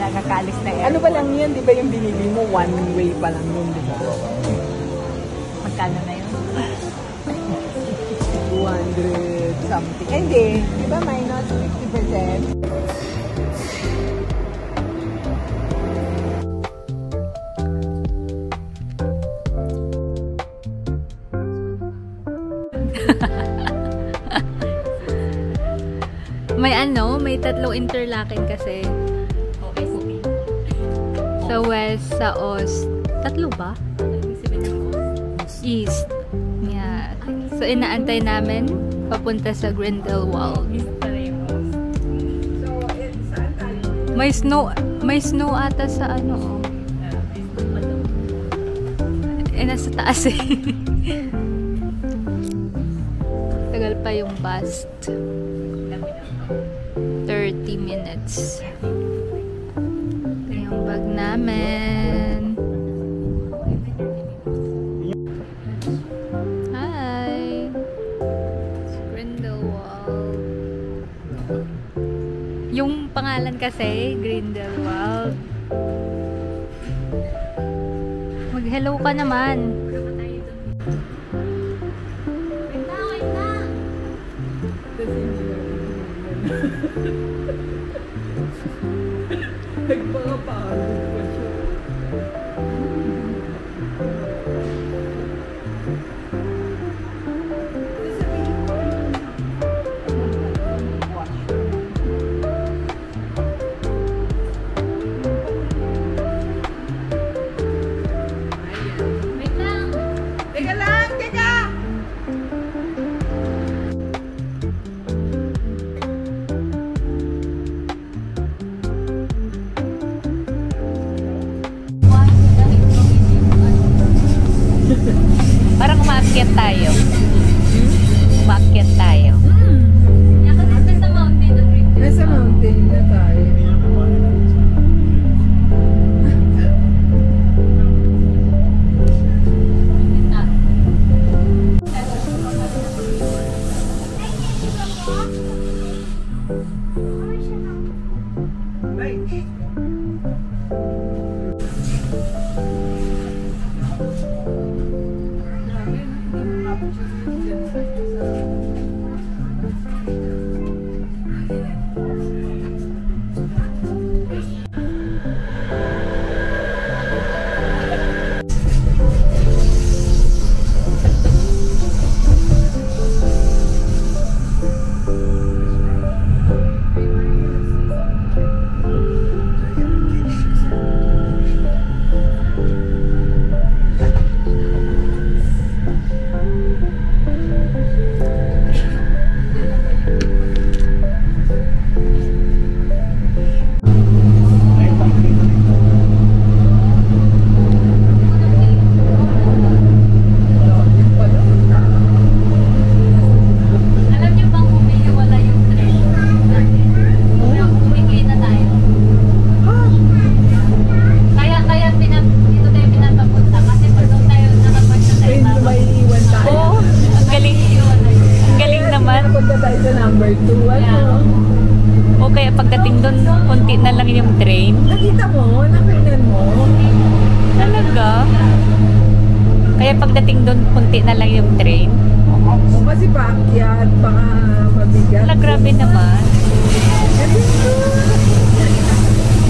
lang, kakaalis na airport. Ano ba lang yun, di ba yung binili mo? One way pa lang yun, di ba? Magkano na yun? 200 something. Eh, hindi. Di ba minus 50%? May tatlong interlocking kasi. Okay. Sa west, sa ost. Tatlo ba? East. Yeah. So, inaantay namin papunta sa Grindelwald. May snow ata sa ano, nasa taas eh. Tagal pa yung bus. 30 minutes. Ito yung bag namin. Hi! Grindelwald. Yung pangalan kasi, Grindelwald. Mag-hello ka naman. Nagpapagod pa siya. Teka lang! Teka! Parang umakyat tayo. Umakyat tayo. Nasa mountain na tayo. pagdating doon, konti na lang yung train. Nakita mo? Nakainan mo? Talaga? Kaya pagdating doon, konti na lang yung train. O kasi paakyat, baka mabigat. Wala, grabe naman.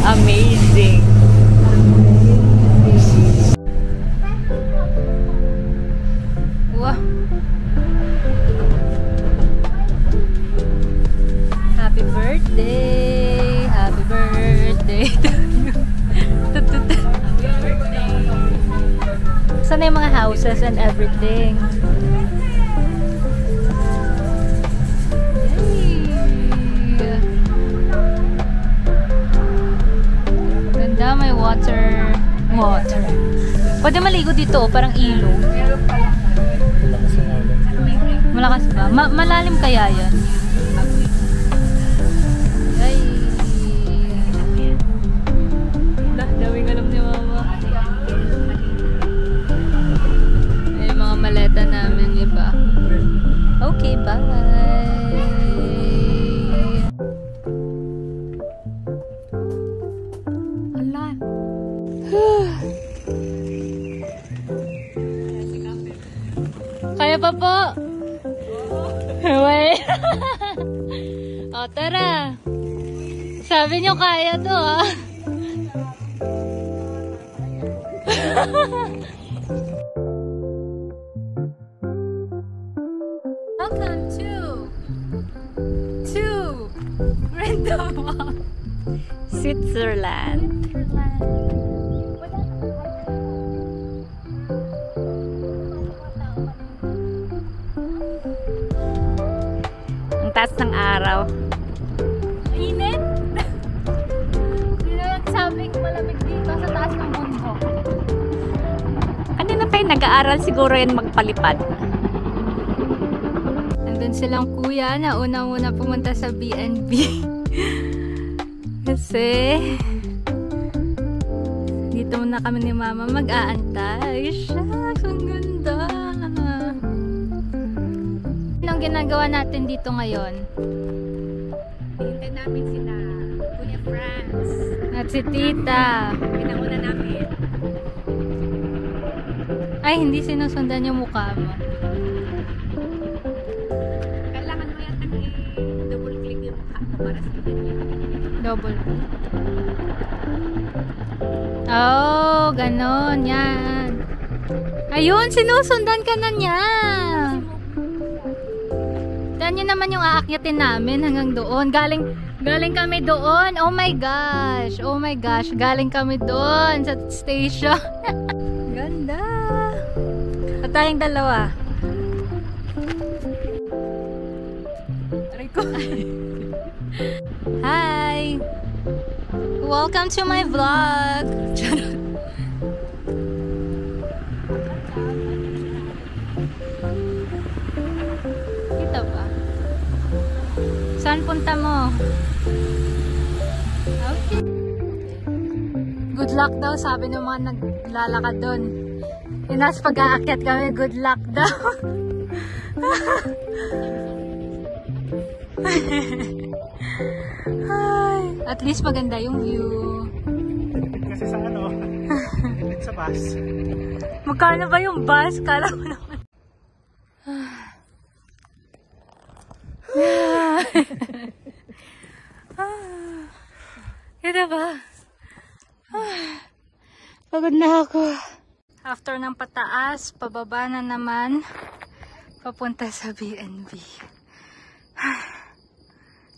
Amazing. Wow. Happy birthday! Happy birthday! Saan na yung mga houses and everything? Yay! Ganda, may water. Water. Pwede maligo dito, parang ilog. Malakas ba? Malalim kaya yan? Ay. Dawing alam ni mama. Ay, mga maleta namin iba. Okay, bye. po? Wait. O, tara. Sabi nyo kaya to, ha? Welcome to Grindelwald, Switzerland. Ang taas ng araw. Init? Hindi na nagsabing malamig dito sa taas ng bundok. Kanina pa yung nag-aaral siguro yan magpalipad. Nandun silang kuya na una-una pumunta sa B&B. Kasi dito muna kami ni mama mag-aantay. Shucks, ang ganda. Anong ginagawa natin dito ngayon? Hintay namin sila Kuya Franz. At si tita. Pinauna namin. Ay, hindi sinusundan yung mukha mo. Kailangan mo yatang i-double click yung mukha mo para sa kanya. Double. Oh, ganon. Yan. Ayun, sinusundan ka na niya. Tignan nyo naman yung aakyatin namin hanggang doon. Galing kami doon. Oh my gosh. Oh my gosh. Galing kami doon sa station. Ganda. At tayong dalawa. Aray ko. Hi. Welcome to my vlog. Kita ba? Saan punta mo? Okay. Good luck daw, sabi ng mga naglalakad doon. Yung nasa pag-aakyat kami, good luck daw. Ay, at least maganda yung view. Kasi sa ano, sa bus. Magkano ba yung bus? Kala ko naman. Kita ba? Pagod na ako. After ng pataas, pababa na naman. Papunta sa B&B.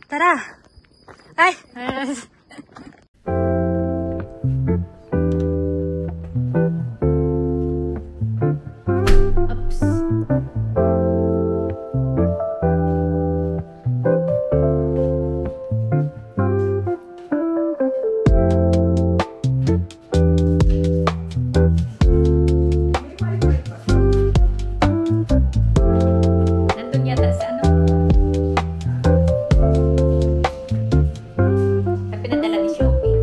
Tara! Ay! Oops. Nandun yata sa ano? Sa pinadala ni Shopee.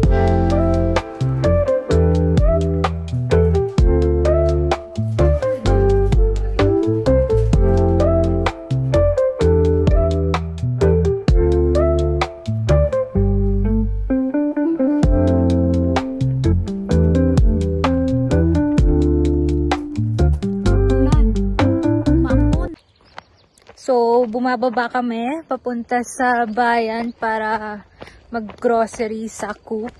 So, bumababa kami papunta sa bayan para mag-grocery sa Coop.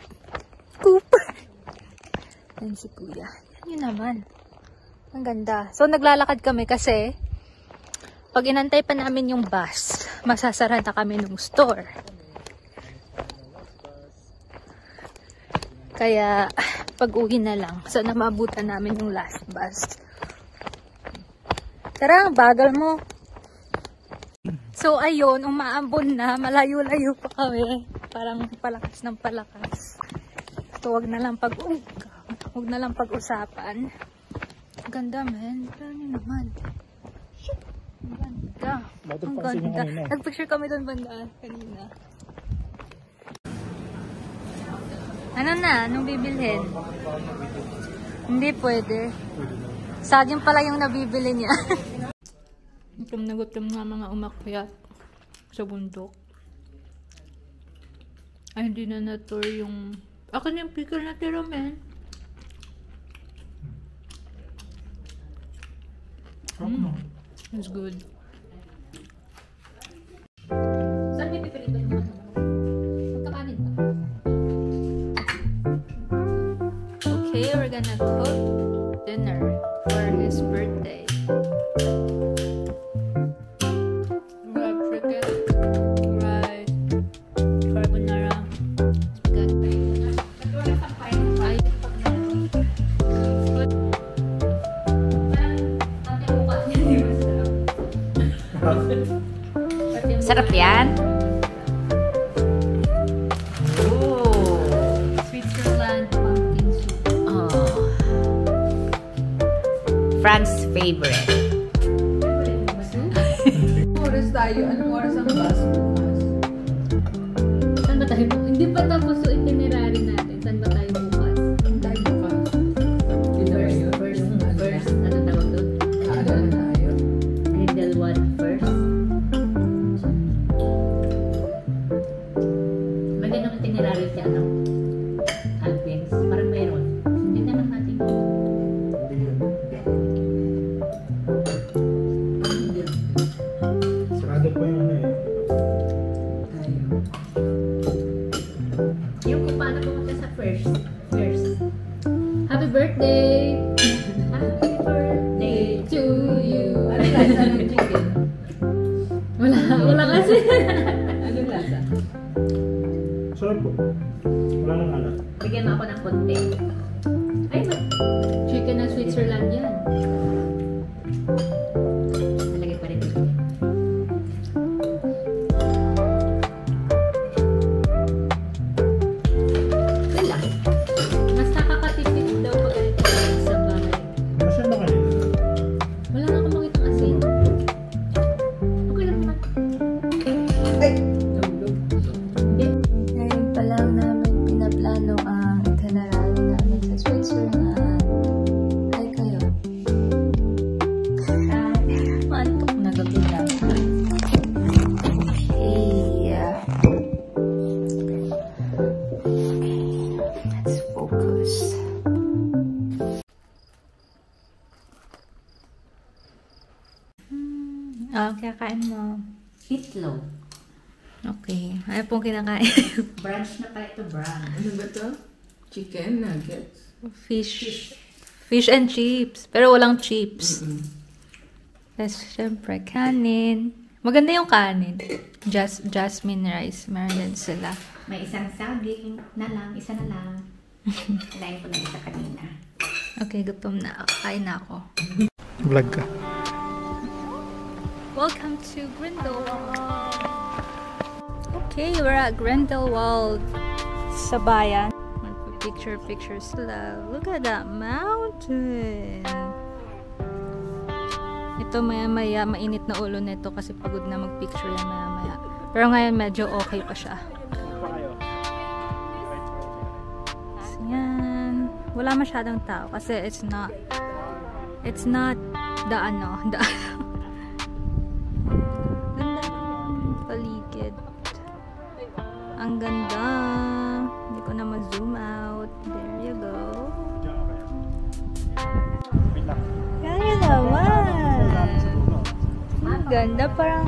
Coop! Yan si kuya. Yan yun naman. Ang ganda. So, naglalakad kami kasi pag inantay pa namin yung bus, masasara na kami ng store. Kaya, pag-uwi na lang. Sana maabutan namin yung last bus. Tara, bagal mo. So, ayun, umaambon na. Malayo-layo pa kami. Parang palakas ng palakas. So, wag na lang pag-usapan. Ganda, man. Ganda naman. Ang ganda. Ang ganda. Nag-picture kami doon banda kanina. Ano na? Anong bibilhin? Hindi pwede. Saging pala yung nabibili niya. Gutom na gutom nga mga umakyat sa bundok. Ay, hindi na na-tour yung... Akin yung pickle na tira, men. It's good. Saan may pipilitan yung ano? Magkakanin ba? Okay, we're gonna cook dinner for his birthday. We have chicken, rice, carbonara, spaghetti. Sarap yan. Oh. Switzerland pumpkin soup. Oh. Fran's favorite. Oras tayo. Anong oras ang bus bukas? Saan ba tayo bukas? Hindi pa tapos yung itinerary natin. Saan ba tayo bukas? Ang tayo bukas. First, ano tawag doon? Ano tayo? Middle one first. Magandang itinerary siya, ano? Alpins. Parang mayroon. Hindi naman natin. Sarado po yung ano eh. Yung kung paano pumunta sa first. Happy birthday! Happy birthday To you! Anong lasa ng chicken? Wala kasi. Anong lasa? Sarap po. Wala nang alat. Bigyan mo ako ng konti. Ay, Chicken ng Switzerland yan. nalagay pa rin dito. Wala lang. Mas nakakatipid daw pag ganito sa bahay. Masyan na kanina. Wala na akong makitang asin. Okay lang naman. Ay! Ngayon pa lang namin pinaplano ang itinerary namin sa Switzerland. Hi kayo. Maantok na gabi na. Okay. Let's focus. Kakain mo. Itlog. Okay. Ano pong kinakain? Brunch na pala ito, brunch. Ano ba to? Chicken nuggets. Fish and chips. Pero walang chips. Tapos, syempre, kanin. Maganda yung kanin. Jasmine rice. Meron din sila. May isang saging na lang, isa na lang. Kalain ko na isa kanina. Okay, gutom na. Kain na ako. Vlog ka. Welcome to Grindelwald. Okay, we're at Grindelwald sa bayan. Picture sila. Look at that mountain. Ito maya-maya, mainit na ulo nito kasi pagod na mag-picture yan maya-maya. Pero ngayon medyo okay pa siya. Pa kayo. So, yan. Wala masyadong tao kasi it's not the ganda ng paligid. Ang ganda. Hindi ko na ma-zoom out. There you go. Diyan ka kayo. Wait lang. Kaya naman. Ang ganda. Parang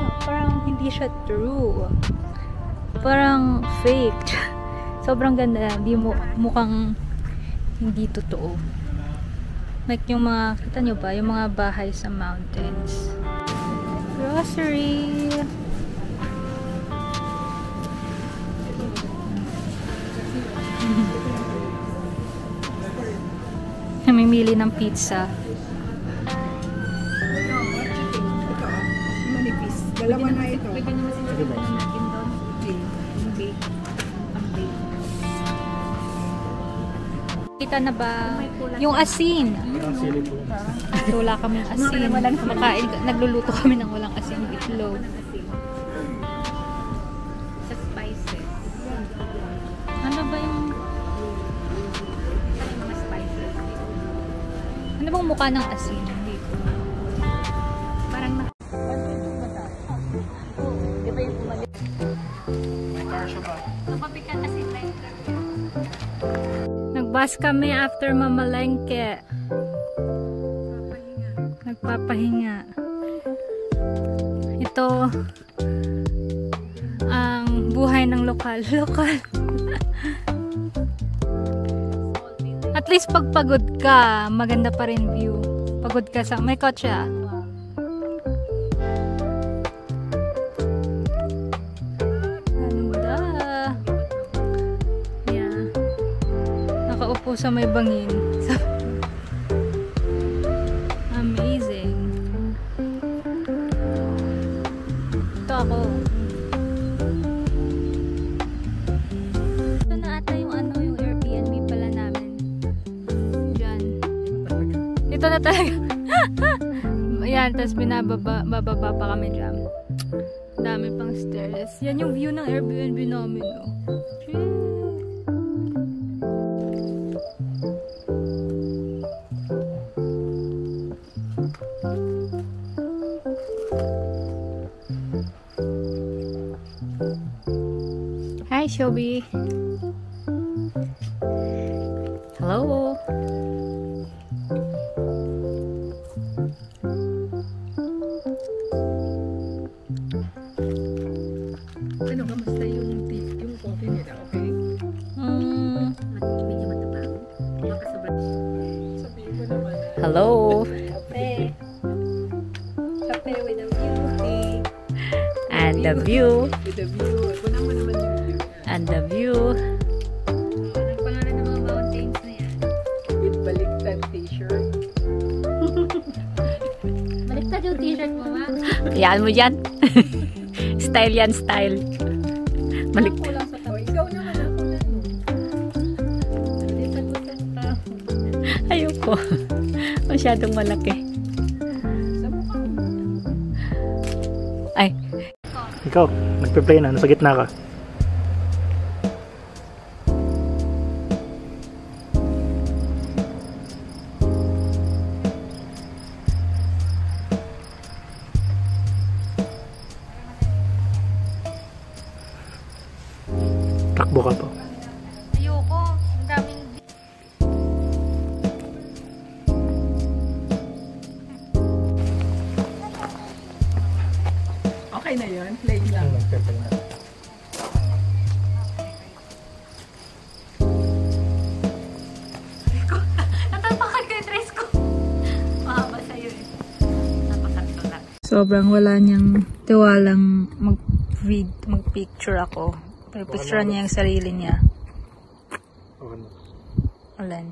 hindi siya true. Parang fake. Sobrang ganda. Hindi mukhang hindi totoo. Like yung mga, kita nyo ba? Yung mga bahay sa mountains. Grocery. Namimili ng pizza. Manipis. Dalawa na ito. Pwede naman Sige, boss. natin doon. Yung bake. Ang bake. Kita na ba yung asin? Ang sili po. So, wala kaming asin. Nagluluto kami ng walang asin itlog. Sa spices. Ano ba yung... Ano yung mga spices? Ano bang mukha ng asin? Hindi ko. Parang na... May car siya ba? Napapikan kasi like Nagbus kami after mamalengke. Nagpapahinga. dito ang buhay ng lokal. At least pag pagod ka, maganda pa rin view. Pagod ka sa... May kotse ah. Ganda. Yeah. Nakaupo sa may bangin. Amazing. Ito ako. Ito na ata yung ano, yung Airbnb pala namin. Diyan. Ito na talaga. Ayan, tapos bababa pa kami dyan. Dami pang stairs. Yan yung view ng Airbnb namin. Oh. Hi, Shobi. Hello. Ano, kamusta yung coffee nila, okay? Medyo matapang. Makasobra. Sabihin mo naman na. Hello. Kape. Kape with a view. And the view. With a view. Kunan mo naman yung view. And the view. Anong pangalan ng mga mountains na yan? With baliktad t-shirt. Baliktad yung t-shirt mo, ma. Yan mo dyan. Style yan, style. Malik. Kulang sa tao. Ikaw naman ako na. Baliktad mo sa tao. Ayoko. Masyadong malaki. Sa mukha mo. Ay. Ikaw, nagpe-play na. Nasa gitna ka. Takbo ka pa. Ayoko. Ang daming... Okay na yun. Plain lang. Nagpe-play na. Natapakan ko yung dress ko. Mahaba sa'yo eh. Napakatlo na. Sobrang wala niyang tiwalang mag-picture ako. Picture niya yung sarili niya. Okay na. Alan.